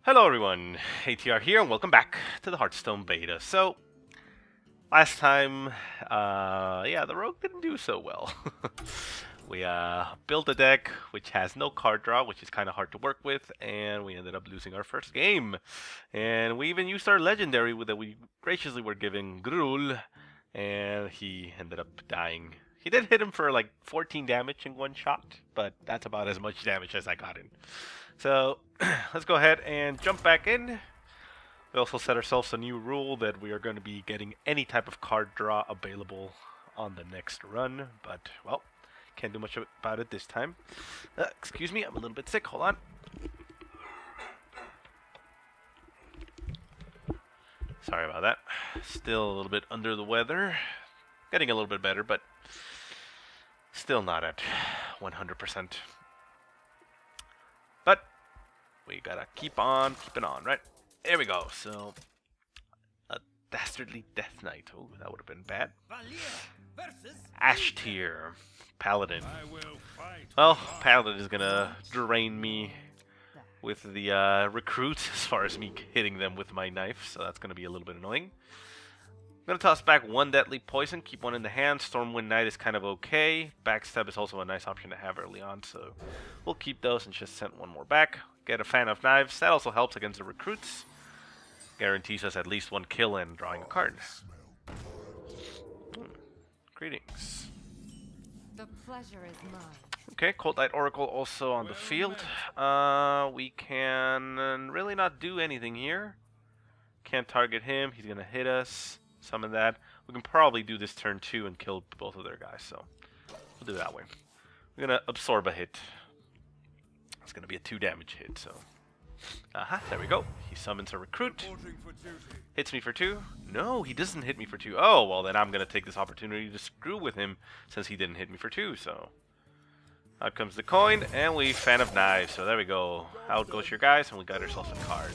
Hello everyone, ATR here, and welcome back to the Hearthstone Beta. So, last time, the rogue didn't do so well. We built a deck which has no card draw, which is kind of hard to work with, and we ended up losing our first game. And we even used our legendary that we graciously were giving Grul, and he ended up dying. He did hit him for like 14 damage in one shot, but that's about as much damage as I got in. So let's go ahead and jump back in. We also set ourselves a new rule that we are going to be getting any type of card draw available on the next run, but well, can't do much about it this time. Excuse me, I'm a little bit sick. Hold on. Sorry about that. Still a little bit under the weather. Getting a little bit better, but still not at 100%. But we gotta keep on keeping on, right? There we go. So, a Dastardly Death Knight. Oh, that would have been bad. Ash Tier. Paladin. Well, Paladin is gonna drain me with the recruits as far as me hitting them with my knife, so that's gonna be a little bit annoying. I'm going to toss back one Deadly Poison, keep one in the hand. Stormwind Knight is kind of okay. Backstab is also a nice option to have early on, so we'll keep those and just send one more back. Get a Fan of Knives, that also helps against the recruits. Guarantees us at least one kill and drawing a card. Greetings. The pleasure is mine. Okay, Cold Light Oracle also on the field. We can really not do anything here. Can't target him, he's going to hit us. Summon that. We can probably do this turn 2 and kill both of their guys, so we'll do it that way. We're gonna absorb a hit. It's gonna be a 2 damage hit, so. There we go. He summons a recruit. Hits me for 2. No, he doesn't hit me for 2. Oh, well then I'm gonna take this opportunity to screw with him since he didn't hit me for 2, so. Out comes the coin, and we Fan of Knives, so there we go. Out goes your guys, and we got ourselves a card.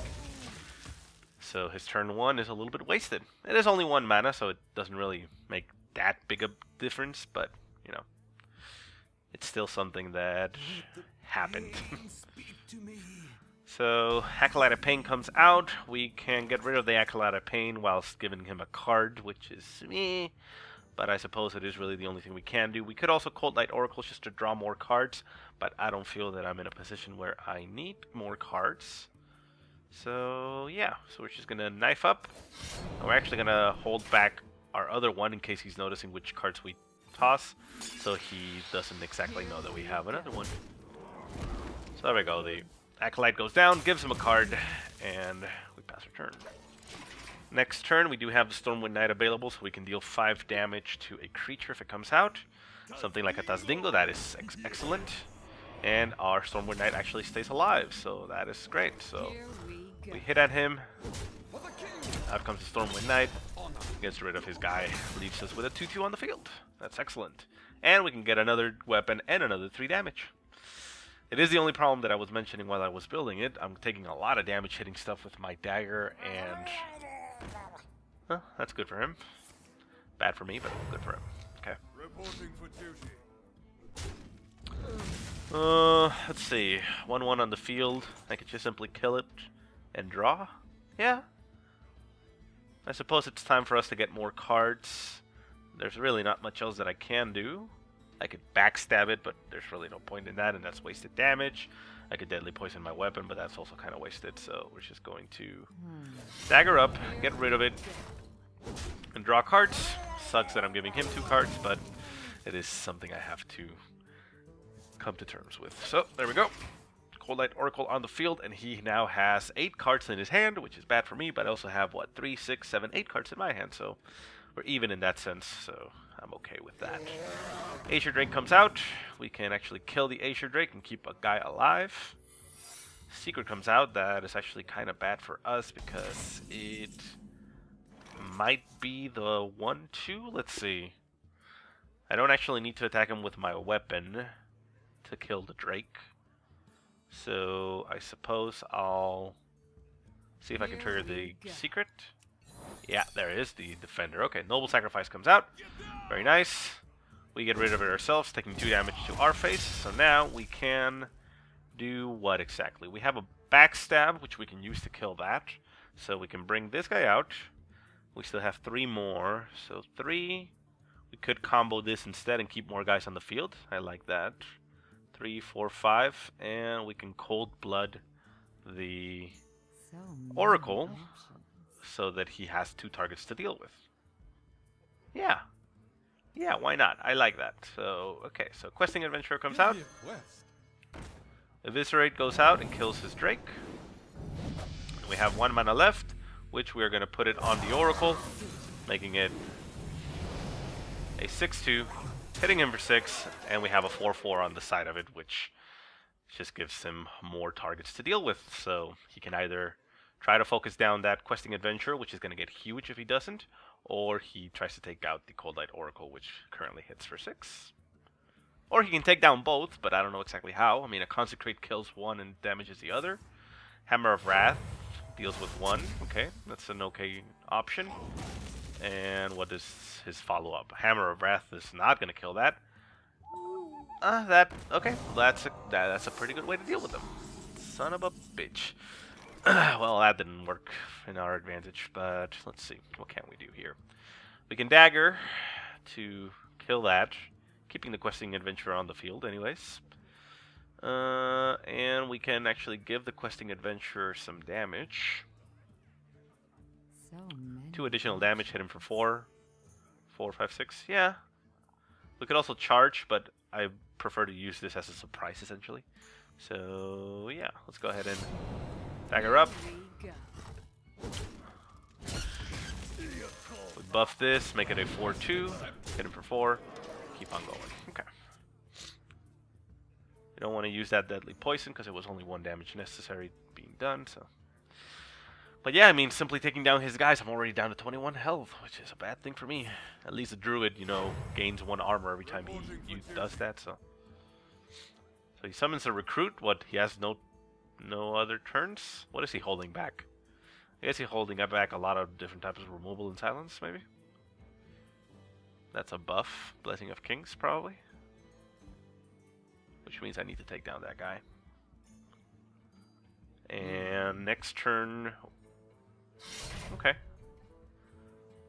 So his turn 1 is a little bit wasted. It is only 1 mana, so it doesn't really make that big a difference, but, you know, it's still something that happened. So, Acolyte of Pain comes out. We can get rid of the Acolyte of Pain whilst giving him a card, which is me. But I suppose it is really the only thing we can do. We could also Cold Light Oracle just to draw more cards, but I don't feel that I'm in a position where I need more cards. So, yeah, so we're just going to knife up. And we're actually going to hold back our other one in case he's noticing which cards we toss, so he doesn't exactly know that we have another one. So there we go, the Acolyte goes down, gives him a card, and we pass our turn. Next turn, we do have the Stormwind Knight available, so we can deal 5 damage to a creature if it comes out. Something like a Tazdingo, that is excellent. And our Stormwind Knight actually stays alive, so that is great. So we hit at him. Out comes the Stormwind Knight. Gets rid of his guy. Leaves us with a 2-2 on the field. That's excellent. And we can get another weapon and another 3 damage. It is the only problem that I was mentioning while I was building it. I'm taking a lot of damage hitting stuff with my dagger, and well, that's good for him. Bad for me, but good for him. Okay. Reporting for duty. Let's see. 1-1 on the field. I could just simply kill it and draw. Yeah. I suppose it's time for us to get more cards. There's really not much else that I can do. I could backstab it, but there's really no point in that, and that's wasted damage. I could Deadly Poison my weapon, but that's also kind of wasted, so we're just going to dagger up, get rid of it, and draw cards. Sucks that I'm giving him 2 cards, but it is something I have to come to terms with. So there we go. Cold Light Oracle on the field, and he now has 8 cards in his hand, which is bad for me, but I also have what, 3, 6, 7, 8 cards in my hand, so we're even in that sense, so I'm okay with that. Aesir Drake comes out. We can actually kill the Aesir Drake and keep a guy alive. Secret comes out. That is actually kind of bad for us because it might be the 1-2. Let's see. I don't actually need to attack him with my weapon to kill the Drake. So I suppose I'll see if I can trigger the secret. Yeah, there it is, the defender. Okay, Noble Sacrifice comes out. Very nice. We get rid of it ourselves, taking 2 damage to our face. So now we can do what exactly? We have a backstab, which we can use to kill that. So we can bring this guy out. We still have 3 more. So 3. We could combo this instead and keep more guys on the field. I like that. 3, 4, 5. And we can cold blood the Oracle so that he has 2 targets to deal with. Yeah. Yeah, why not? I like that. So, okay, so Questing Adventurer comes out. Eviscerate goes out and kills his Drake. We have 1 mana left, which we're going to put it on the Oracle, making it a 6-2, hitting him for 6, and we have a 4-4 on the side of it, which just gives him more targets to deal with. So he can either try to focus down that Questing Adventurer, which is going to get huge if he doesn't, or he tries to take out the Cold Light Oracle, which currently hits for 6. Or he can take down both, but I don't know exactly how. I mean, a Consecrate kills one and damages the other. Hammer of Wrath deals with 1. Okay, that's an okay option. And what is his follow-up? Hammer of Wrath is not going to kill that. Okay, that's a pretty good way to deal with them. Son of a bitch. Well, that didn't work in our advantage, but let's see. What can we do here? We can dagger to kill that, keeping the Questing Adventurer on the field anyways. And we can actually give the Questing Adventurer some damage. 2 additional damage, hit him for 4. 4, 5, 6. Yeah. We could also charge, but I prefer to use this as a surprise, essentially. So, yeah. Let's go ahead and dagger up. We buff this, make it a 4-2. Hit him for 4. Keep on going. Okay. You don't want to use that Deadly Poison, because it was only 1 damage necessary being done, so... But yeah, I mean, simply taking down his guys, I'm already down to 21 health, which is a bad thing for me. At least the Druid, you know, gains 1 armor every time he does that, so... So he summons a Recruit. What, he has no other turns? What is he holding back? I guess he's holding back a lot of different types of removal and silence, maybe? That's a buff. Blessing of Kings, probably. Which means I need to take down that guy. And next turn... Okay.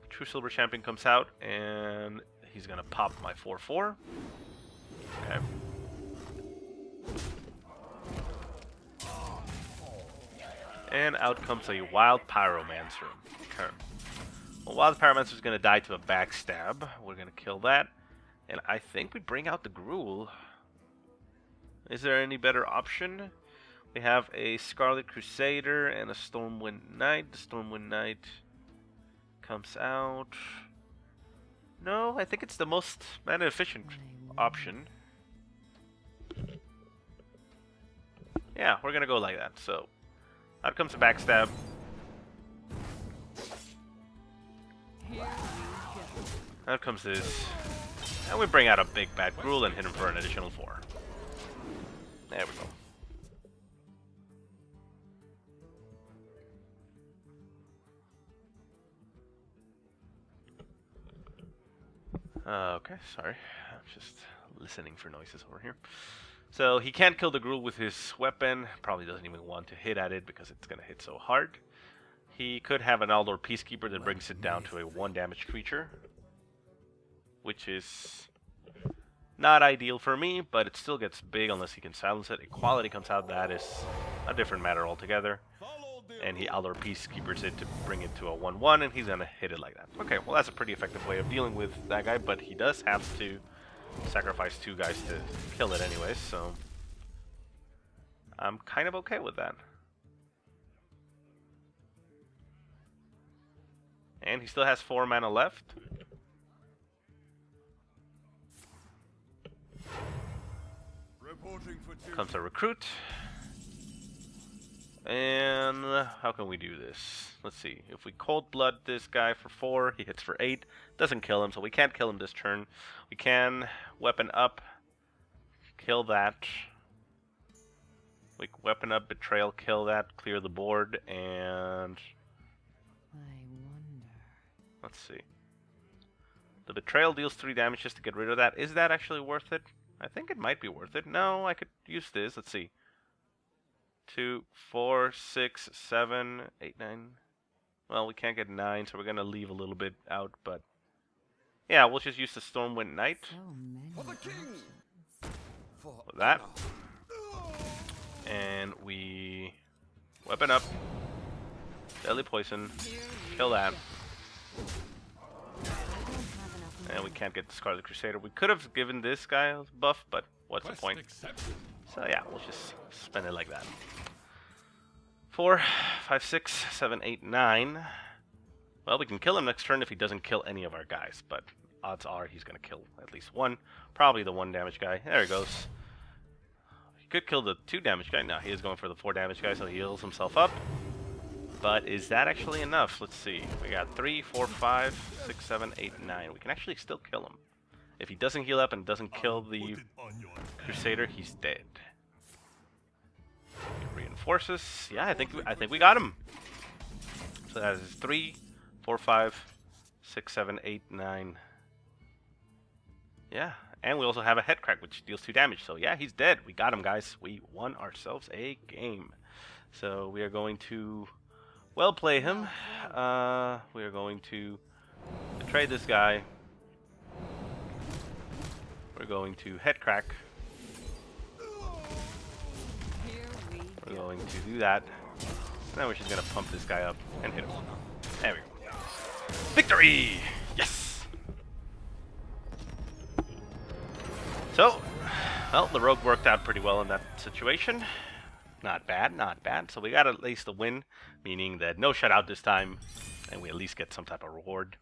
True Silver Champion comes out, and he's gonna pop my 4-4. Okay. And out comes a Wild Pyromancer. Okay. Well, Wild Pyromancer is gonna die to a backstab. We're gonna kill that. And I think we bring out the Gruul. Is there any better option? We have a Scarlet Crusader and a Stormwind Knight. The Stormwind Knight comes out. No, I think it's the most mana efficient option. Yeah, we're gonna go like that. So, out comes a backstab. Out comes this. And we bring out a big bad Gruul and hit him for an additional 4. There we go. Okay, sorry. I'm just listening for noises over here. So he can't kill the Gruul with his weapon. Probably doesn't even want to hit at it because it's going to hit so hard. He could have an Aldor Peacekeeper that brings it down to a 1 damage creature, which is not ideal for me, but it still gets big unless he can silence it. Equality comes out. That is a different matter altogether. And he Aldor Peacekeepers it to bring it to a 1-1, and he's going to hit it like that. Okay, well that's a pretty effective way of dealing with that guy, but he does have to sacrifice 2 guys to kill it anyways, so I'm kind of okay with that. And he still has 4 mana left. Comes a Recruit. And how can we do this? Let's see. If we Cold Blood this guy for 4, he hits for 8. Doesn't kill him, so we can't kill him this turn. We can Weapon Up, kill that. We Weapon Up, Betrayal, kill that, clear the board, and... I wonder. Let's see. The Betrayal deals 3 damage just to get rid of that. Is that actually worth it? I think it might be worth it. No, I could use this. Let's see. 2, 4, 6, 7, 8, 9. Well, we can't get 9, so we're gonna leave a little bit out, but yeah, we'll just use the Stormwind Knight So many options. For with that. honor. And we weapon up, deadly poison, Here we kill that. go. I don't have enough And we mana. can't get the Scarlet Crusader. We could have given this guy a buff, but what's the point? So yeah, we'll just spend it like that. 4, 5, 6, 7, 8, 9. Well, we can kill him next turn if he doesn't kill any of our guys, but odds are he's going to kill at least one. Probably the 1 damage guy. There he goes. He could kill the 2 damage guy. No, he is going for the 4 damage guy, so he heals himself up. But is that actually enough? Let's see. We got 3, 4, 5, 6, 7, 8, 9. We can actually still kill him. If he doesn't heal up and doesn't kill the Crusader, he's dead. Reinforces. Yeah, I think we got him. So that is 3, 4, 5, 6, 7, 8, 9. Yeah, and we also have a head crack, which deals 2 damage. So yeah, he's dead. We got him, guys. We won ourselves a game. So we are going to well play him. We are going to betray this guy. We're going to head crack. Here we We're go. going to do that. And then we're just going to pump this guy up and hit him. There we go. Victory! Yes! So, well, the rogue worked out pretty well in that situation. Not bad, not bad. So we got at least a win, meaning that no shutout this time, and we at least get some type of reward.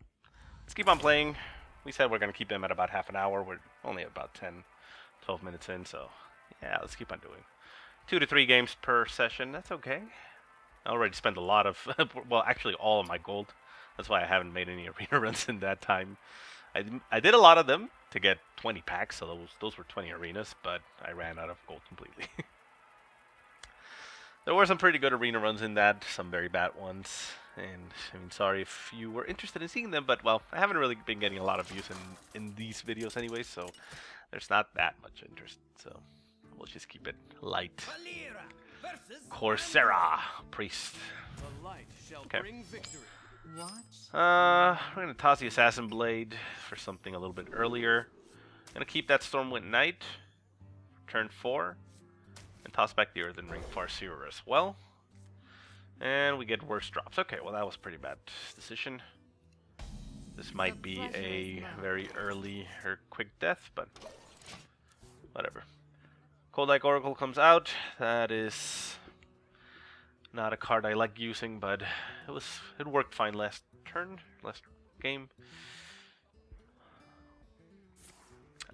Let's keep on playing. We said we're going to keep them at about half an hour. We're only about 10, 12 minutes in, so yeah, let's keep on doing. 2 to 3 games per session, that's okay. I already spent a lot of, well, actually all of my gold. That's why I haven't made any arena runs in that time. I did a lot of them to get 20 packs, so those were 20 arenas, but I ran out of gold completely. There were some pretty good arena runs in that, some very bad ones, and I mean, sorry if you were interested in seeing them, but well, I haven't really been getting a lot of views in these videos anyway, so there's not that much interest, so we'll just keep it light. Valera versus Coursera, Priest. The light shall Okay. bring victory. Watch. We're gonna toss the Assassin Blade for something a little bit earlier. Gonna keep that Stormwind Knight, turn 4, and toss back the Earthen Ring Farseer as well. And we get worse drops. Okay, well that was a pretty bad decision. This might be a very early or quick death, but whatever. Cold Like Oracle comes out. That is not a card I like using, but it worked fine last game.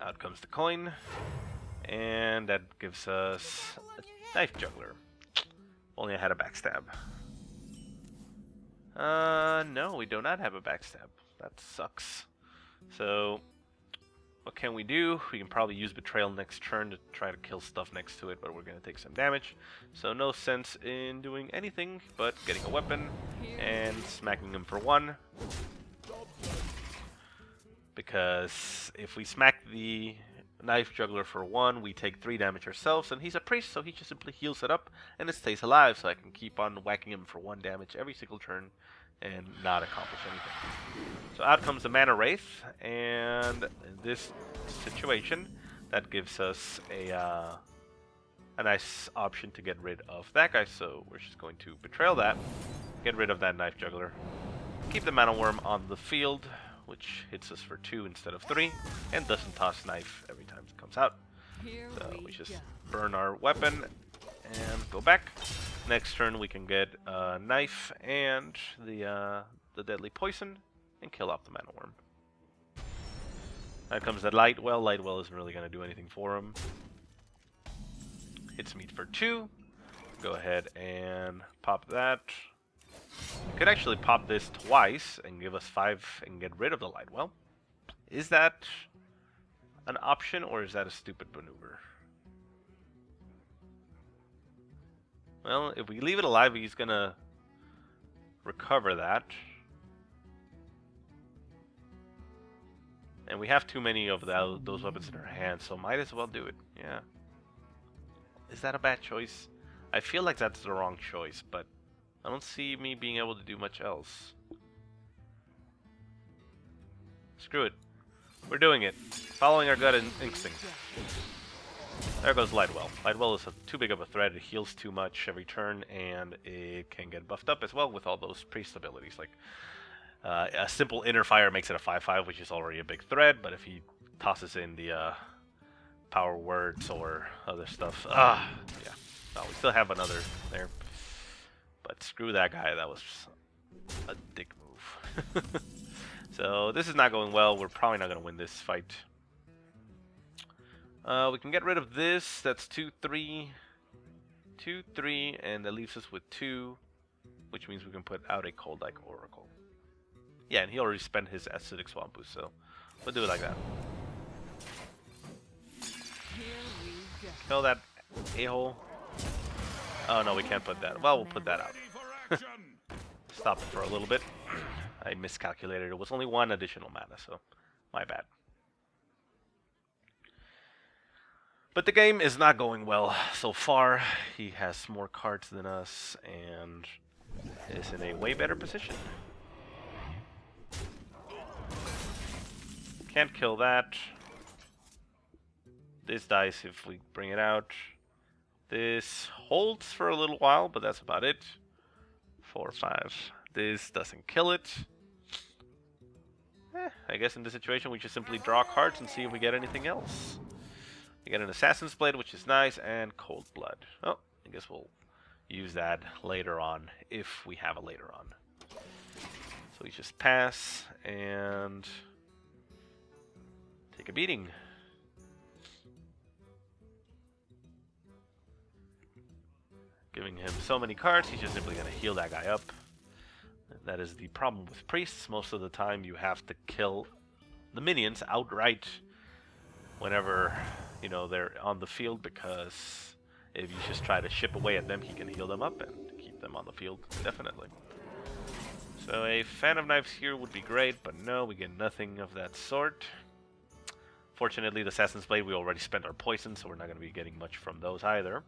Out comes the coin, and that gives us a Knife Juggler. Only I had a backstab. No, we do not have a backstab. That sucks. So, what can we do? We can probably use Betrayal next turn to try to kill stuff next to it, but we're going to take some damage. So no sense in doing anything but getting a weapon and smacking him for 1. Because if we smack the Knife Juggler for 1, we take 3 damage ourselves, and he's a priest, so he just simply heals it up, and it stays alive, so I can keep on whacking him for 1 damage every single turn and not accomplish anything. So out comes the Mana Wraith, and in this situation, that gives us a nice option to get rid of that guy, so we're just going to Betrayal that, get rid of that Knife Juggler, keep the Mana Worm on the field, which hits us for 2 instead of 3, and doesn't toss knife every time it comes out. Here So we we just go. burn our weapon and go back. Next turn we can get a knife and the deadly poison and kill off the Mana Worm. Now comes that Lightwell. Lightwell isn't really going to do anything for him. Hits me for 2. Go ahead and pop that. I could actually pop this twice and give us 5 and get rid of the Lightwell. Is that an option, or is that a stupid maneuver? Well, if we leave it alive, he's gonna recover that. And we have too many of those weapons in our hands, so might as well do it. Yeah. Is that a bad choice? I feel like that's the wrong choice, but I don't see me being able to do much else. Screw it. We're doing it. Following our gut instinct. There goes Lightwell. Lightwell is too big of a threat. It heals too much every turn, and it can get buffed up as well with all those priest abilities. Like a simple inner fire makes it a 5/5, which is already a big threat. But if he tosses in the power words or other stuff, yeah. No, we still have another there. But screw that guy. That was a dick move. So this is not going well. We're probably not going to win this fight. We can get rid of this. That's 2, 3. 2, 3, and that leaves us with 2, which means we can put out a Cold Like Oracle. Yeah, and he already spent his Acidic Swamp boost, so we'll do it like that. Kill that a-hole. Oh no, we can't put that. Well, we'll put that out. Stop it for a little bit. I miscalculated. It was only 1 additional mana, so my bad. But the game is not going well so far. He has more cards than us and is in a way better position. Can't kill that. This dies if we bring it out. This holds for a little while, but that's about it. 4, 5. This doesn't kill it. I guess in this situation we just simply draw cards and see if we get anything else. We get an Assassin's Blade, which is nice, and Cold Blood. Oh, I guess we'll use that later on, if we have a later on. So we just pass and take a beating. Giving him so many cards, he's just simply going to heal that guy up. That is the problem with priests. Most of the time you have to kill the minions outright whenever, you know, they're on the field, because if you just try to chip away at them, he can heal them up and keep them on the field indefinitely. So a Fan of Knives here would be great, but no, we get nothing of that sort. Fortunately, the Assassin's Blade, we already spent our poison, so we're not going to be getting much from those either.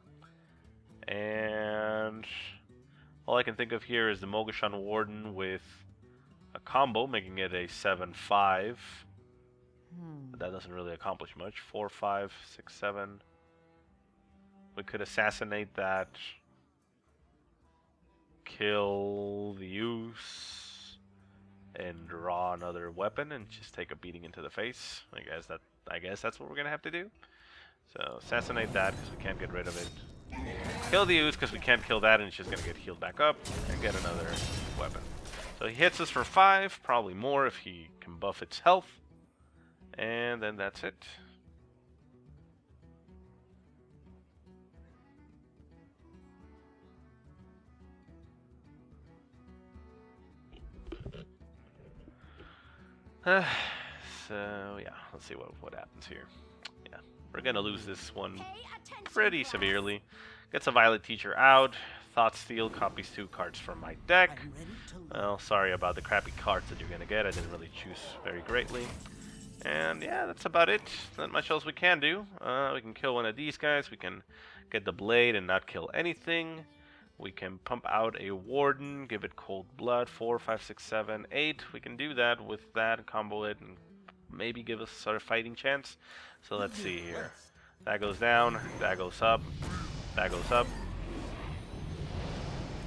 And all I can think of here is the Mogushan Warden with a combo, making it a 7/5. But that doesn't really accomplish much. 4, 5, 6, 7. We could assassinate that. Kill the use. And draw another weapon and just take a beating into the face. I guess that's what we're gonna have to do. So assassinate that because we can't get rid of it. Kill the use because we can't kill that and it's just gonna get healed back up and get another weapon. So he hits us for 5, probably more if he can buff its health. And then that's it. So yeah, let's see what happens here. Yeah, we're gonna lose this one pretty severely. Gets a Violet Teacher out. Thought Steal copies 2 cards from my deck. Well, sorry about the crappy cards that you're gonna get. I didn't really choose very greatly. And yeah, that's about it. Not much else we can do. We can kill one of these guys. We can get the blade and not kill anything. We can pump out a Warden, give it Cold Blood, 4, 5, 6, 7, 8. We can do that with that, combo it, and maybe give us a sort of fighting chance. So let's see here. That goes down, that goes up, that goes up.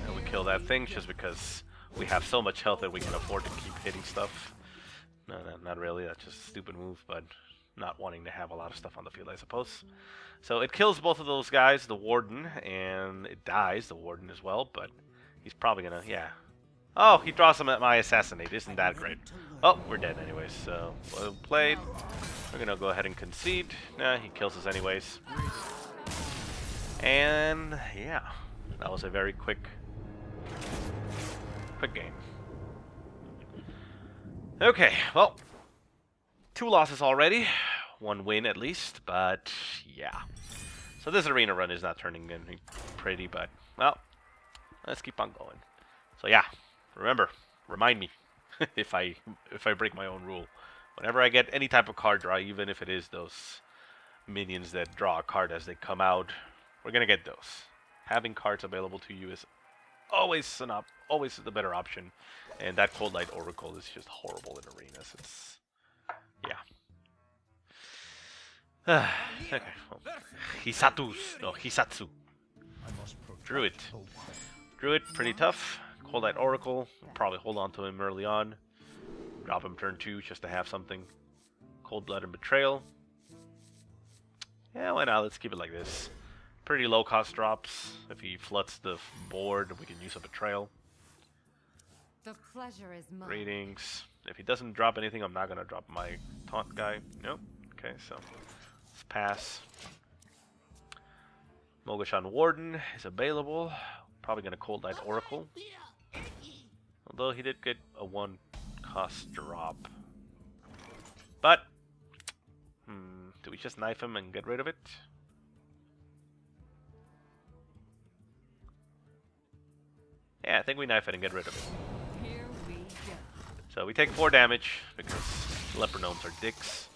And we kill that thing just because we have so much health that we can afford to keep hitting stuff. No, not really. That's just a stupid move, but not wanting to have a lot of stuff on the field, I suppose. So it kills both of those guys, the Warden, and it dies, the Warden as well, but he's probably gonna, yeah. Oh, he draws him at my Assassinate. Isn't that great? Oh, we're dead anyways, so well played. We're gonna go ahead and concede. Nah, he kills us anyways. And yeah, that was a very quick game. Okay, well, 2 losses already, 1 win at least, but yeah. So this arena run is not turning in pretty, but well, let's keep on going. So yeah, remind me if I break my own rule. Whenever I get any type of card draw, even if it is those minions that draw a card as they come out, we're gonna get those. having cards available to you is always always the better option. And that Cold Light Oracle is just horrible in arenas. It's yeah. Okay. Well, Hisatsu. Druid. Druid, pretty tough. Cold Light Oracle. We'll probably hold on to him early on. Drop him turn 2 just to have something. Cold Blood and Betrayal. Yeah, why not? Let's keep it like this. Pretty low cost drops. If he floods the board, we can use a Betrayal. The pleasure is mine. Ratings. If he doesn't drop anything, I'm not going to drop my taunt guy. Nope. Okay, so let's pass. Mogashan Warden is available. Probably going to Cold Light Oracle. Although he did get a 1 cost drop. But, do we just knife him and get rid of it? Yeah, I think we knife it and get rid of it. Here we go. So we take 4 damage because Leper Gnomes are dicks.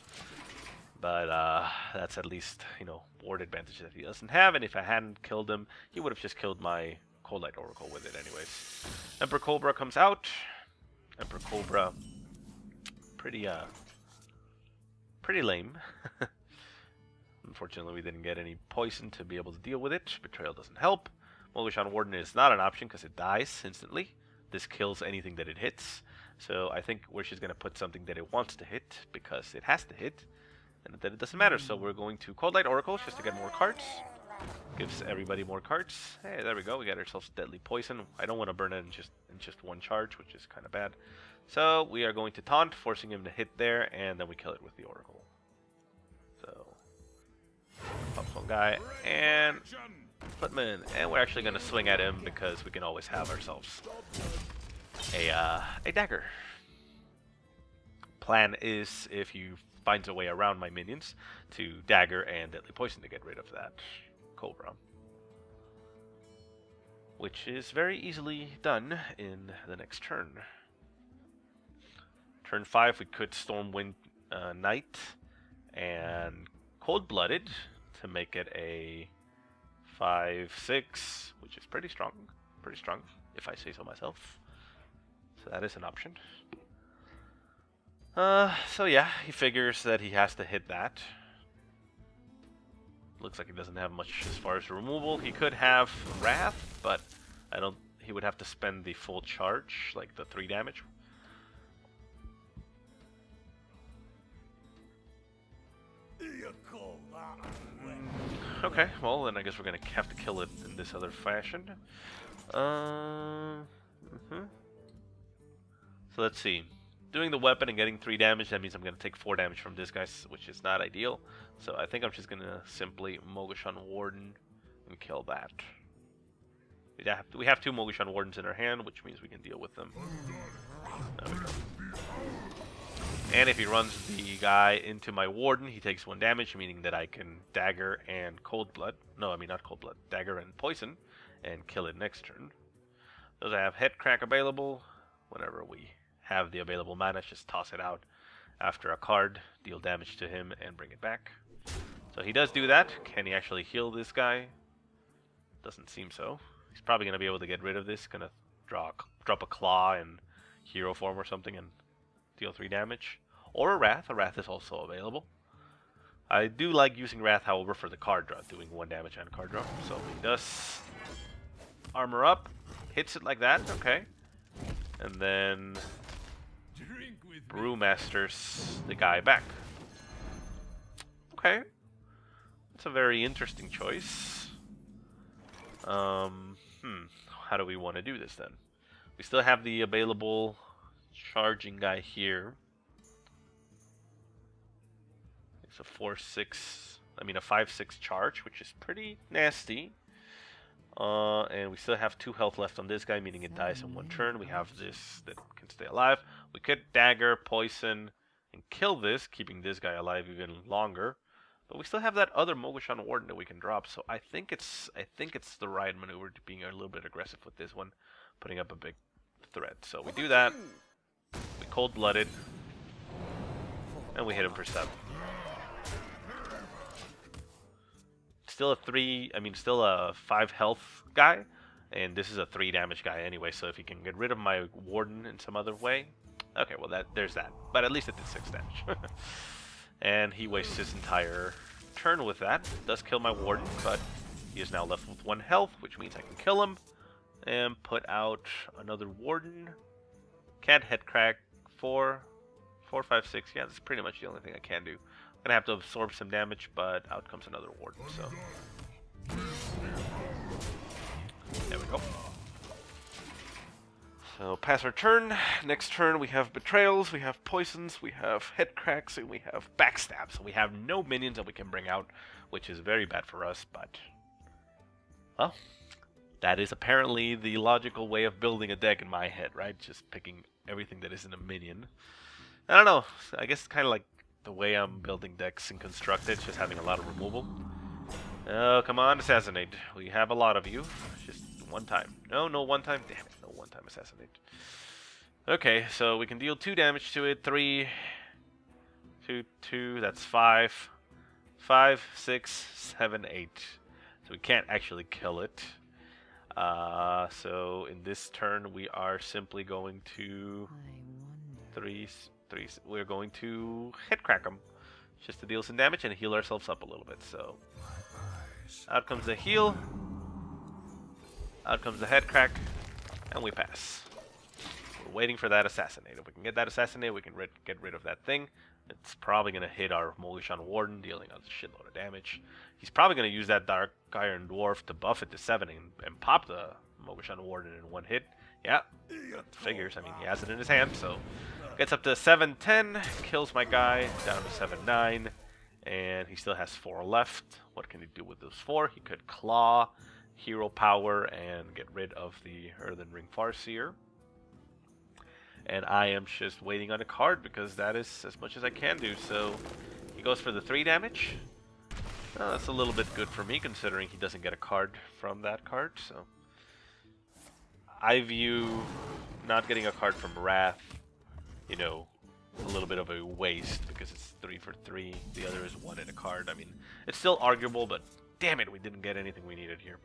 But that's at least, you know, ward advantage that he doesn't have. And if I hadn't killed him, he would have just killed my Cold Light Oracle with it anyways. Emperor Cobra comes out. Emperor Cobra, pretty lame. Unfortunately, we didn't get any poison to be able to deal with it. Betrayal doesn't help. Mogashan Warden is not an option because it dies instantly. This kills anything that it hits. So I think we're just going to put something that it wants to hit because it has to hit. And then it doesn't matter. So we're going to Cold Light Oracle just to get more cards. Gives everybody more cards. Hey, there we go. We got ourselves Deadly Poison. I don't want to burn it in just one charge, which is kind of bad. So we are going to taunt, forcing him to hit there, and then we kill it with the Oracle. So pops one guy and put him in, and we're actually going to swing at him because we can always have ourselves a dagger. Plan is, if he finds a way around my minions, to dagger and Deadly Poison to get rid of that Cobra, which is very easily done in the next turn. Turn 5, we could Stormwind Knight and Cold-Blooded to make it a 5/6, which is pretty strong, if I say so myself. So that is an option. So yeah, he figures that he has to hit that. Looks like he doesn't have much as far as removal. He could have Wrath, but I don't. He would have to spend the full charge, like the 3 damage. Okay, well then I guess we're gonna have to kill it in this other fashion. So let's see. Doing the weapon and getting 3 damage, that means I'm gonna take 4 damage from this guy, which is not ideal. So I think I'm just gonna simply Mogashan Warden and kill that. We have 2 Mogashan Wardens in our hand, which means we can deal with them. There we go. And if he runs the guy into my Warden, he takes 1 damage, meaning that I can dagger and Cold Blood. No, I mean not Cold Blood. Dagger and Poison, and kill it next turn. Those I have Head Crack available. Whenever we have the available mana, just toss it out after a card, deal damage to him, and bring it back. So he does do that. Can he actually heal this guy? Doesn't seem so. He's probably going to be able to get rid of this. Going to drop a Claw in hero form or something and deal 3 damage. Or a Wrath. A Wrath is also available. I do like using Wrath, however, for the card draw, doing 1 damage and card draw. So he does armor up, hits it like that, okay. And then Brewmasters the guy back. Okay. That's a very interesting choice. How do we want to do this then? We still have the available charging guy here. It's a 4/6, I mean a 5/6 charge, which is pretty nasty. And we still have 2 health left on this guy, meaning it dies in 1 turn. We have this that can stay alive. We could dagger, poison, and kill this, keeping this guy alive even longer. But we still have that other Mogashan Warden that we can drop. So I think it's the right maneuver to being a little bit aggressive with this one, putting up a big threat. So we do that. We Cold-Blooded, and we hit him for 7. still a still a 5 health guy, and this is a 3 damage guy anyway. So if he can get rid of my warden in some other way, okay, well there's that. But at least it did 6 damage, and he wastes his entire turn with that. Does kill my warden, but he is now left with 1 health, which means I can kill him and put out another warden. Can't head crack 4, 5, 6. Yeah, that's pretty much the only thing I can do. Gonna have to absorb some damage, but out comes another warden, so there we go. So pass our turn. Next turn we have betrayals, we have poisons, we have head cracks, and we have backstab. So we have no minions that we can bring out, which is very bad for us, but well, that is apparently the logical way of building a deck in my head, right? Just picking everything that isn't a minion. I don't know, I guess it's kind of like the way I'm building decks in Constructed, just having a lot of removal. Oh, come on, assassinate. We have a lot of you. Just one time. No, one time. Damn it, no one time assassinate. Okay, so we can deal 2 damage to it. 3, 2, that's 5. 5, 6, 7, 8. So we can't actually kill it. So in this turn, we are simply going to... We're going to head crack him, just to deal some damage and heal ourselves up a little bit. So out comes the heal, out comes the head crack, and we pass. We're waiting for that assassinate. If we can get that assassinate, we can get rid of that thing. It's probably going to hit our Molishan Warden, dealing us a shitload of damage. He's probably going to use that Dark Iron Dwarf to buff it to 7 and pop the Molishan Warden in 1 hit. Yeah, figures. I mean, he has it in his hand, so... Gets up to 7-10, kills my guy, down to 7-9, and he still has 4 left. What can he do with those 4? He could claw, hero power, and get rid of the Earthen Ring Farseer. And I am just waiting on a card because that is as much as I can do. So he goes for the 3 damage. That's a little bit good for me considering he doesn't get a card from that card. So I view not getting a card from Wrath, you know, a little bit of a waste because it's 3 for 3. The other is 1 in a card. I mean, it's still arguable, but damn it, we didn't get anything we needed here.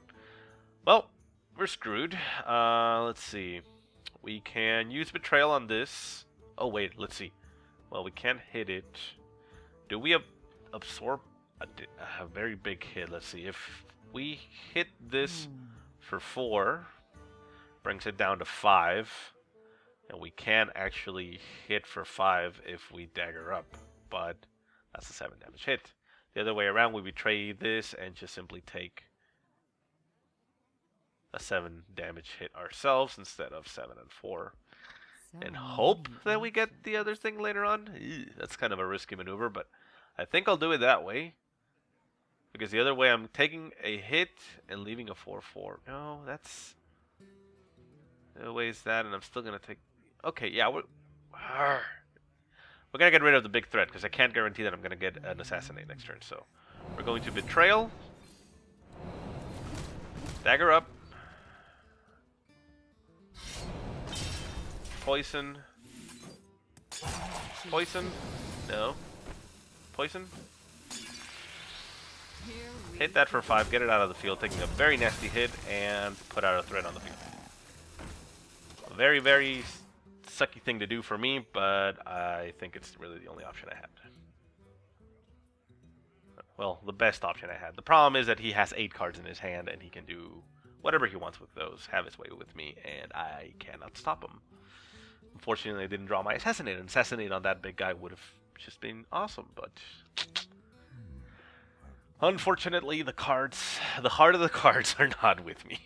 Well, we're screwed. Let's see. We can use Betrayal on this. Oh, wait, let's see. Well, we can't hit it. Do we absorb a very big hit? Let's see. If we hit this for 4, brings it down to 5. And we can actually hit for 5 if we dagger up, but that's a 7 damage hit. The other way around, we betray this and just simply take a 7 damage hit ourselves instead of 7 and 4. And hope that we get the other thing later on. Ew, that's kind of a risky maneuver, but I think I'll do it that way. Because the other way, I'm taking a hit and leaving a 4-4. No, that's... The way is that, and I'm still going to take... Okay, yeah, we're gonna get rid of the big threat because I can't guarantee that I'm gonna get an assassinate next turn. So we're going to Betrayal, dagger up, poison, no, poison. Hit that for 5, get it out of the field, taking a very nasty hit, and put out a threat on the field. A very, very sucky thing to do for me, but I think it's really the only option I had. Well, the best option I had. The problem is that he has 8 cards in his hand, and he can do whatever he wants with those, have his way with me, and I cannot stop him. Unfortunately, I didn't draw my Assassinate, and Assassinate on that big guy would have just been awesome, but... Unfortunately, the heart of the cards are not with me.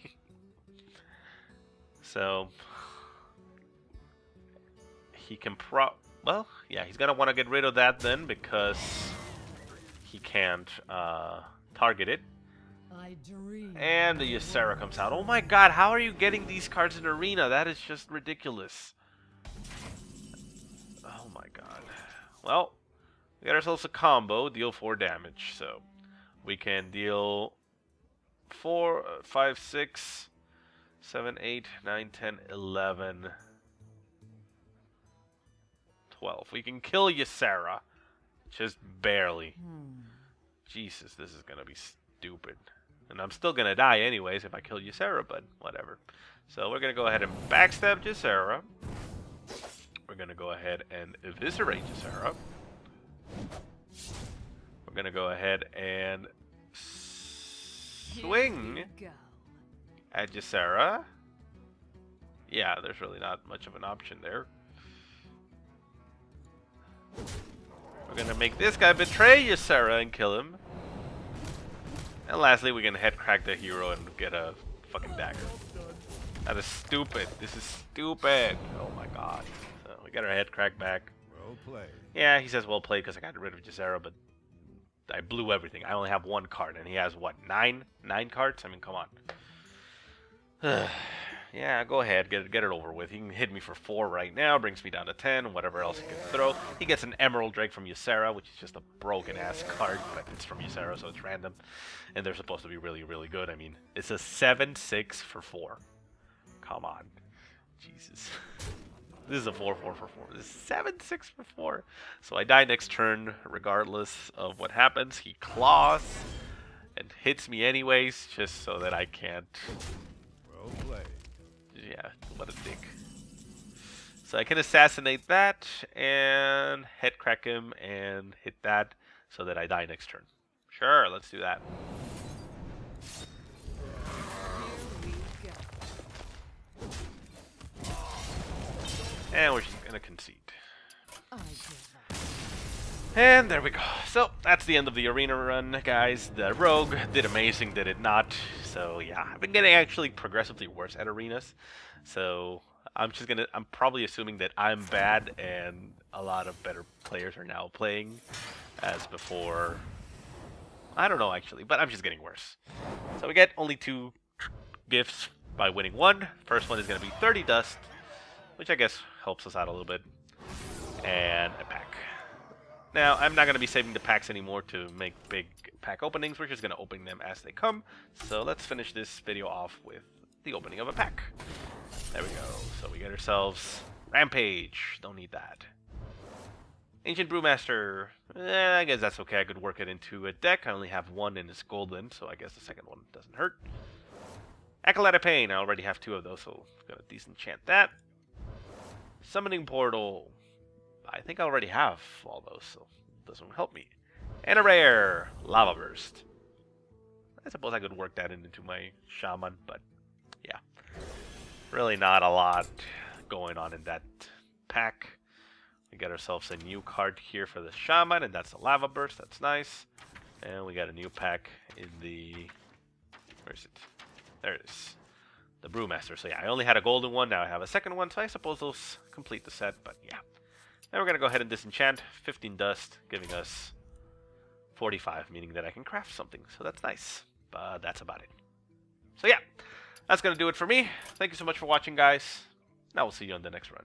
So... He can well, yeah, he's gonna want to get rid of that then because he can't target it. And the Ysera comes out. Oh my god, how are you getting these cards in Arena? That is just ridiculous. Oh my god. Well, we got ourselves a combo, deal 4 damage, so we can deal 4, 5, 6, 7, 8, 9, 10, 11... 12. We can kill Ysera. Just barely. Jesus, this is gonna be stupid. And I'm still gonna die anyways if I kill Ysera, but whatever. So we're gonna go ahead and backstab Ysera. We're gonna go ahead and eviscerate Ysera. We're gonna go ahead and swing at Ysera. Yeah, there's really not much of an option there. We're gonna make this guy betray Ysera and kill him. And lastly, we're gonna head crack the hero and get a fucking dagger. That is stupid. This is stupid. Oh my god. So we got our head crack back. Well played. Yeah, he says well played because I got rid of Ysera, but I blew everything. I only have one card, and he has what, nine cards? I mean, come on. Yeah, go ahead, get it over with. He can hit me for 4 right now, brings me down to 10, whatever else he can throw. He gets an Emerald Drake from Ysera, which is just a broken-ass card, but it's from Ysera, so it's random. And they're supposed to be really, really good. I mean, it's a 7/6 for 4. Come on. Jesus. This is a 4/4 for 4. This is 7/6 for 4. So I die next turn, regardless of what happens. He claws and hits me anyways, just so that I can't... Well played. Yeah, what a dick. So I can assassinate that and head crack him and hit that so that I die next turn. Sure, let's do that. And we're just gonna concede. And there we go. So that's the end of the arena run, guys. The rogue did amazing, did it not? So yeah, I've been getting actually progressively worse at arenas. So I'm probably assuming that I'm bad and a lot of better players are now playing as before. I don't know actually, but I'm just getting worse. So we get only 2 gifts by winning 1. First one is going to be 30 dust, which I guess helps us out a little bit, and a pack. Now, I'm not going to be saving the packs anymore to make big pack openings. We're just going to open them as they come. So let's finish this video off with the opening of a pack. There we go. So we get ourselves Rampage. Don't need that. Ancient Brewmaster. I guess that's okay. I could work it into a deck. I only have 1 and it's golden, so I guess the second one doesn't hurt. Acolyte of Pain. I already have 2 of those, so I'm going to disenchant that. Summoning Portal. I think I already have all those, so it doesn't help me. And a rare, Lava Burst. I suppose I could work that into my Shaman, but yeah. Really not a lot going on in that pack. We get ourselves a new card here for the Shaman, and that's a Lava Burst. That's nice. And we got a new pack in the... Where is it? There it is. The Brewmaster. So yeah, I only had a golden one. Now I have a second one, so I suppose those complete the set, but yeah. Now we're going to go ahead and disenchant. 15 dust, giving us 45, meaning that I can craft something. So that's nice. But that's about it. So yeah, that's going to do it for me. Thank you so much for watching, guys. Now we'll see you on the next run.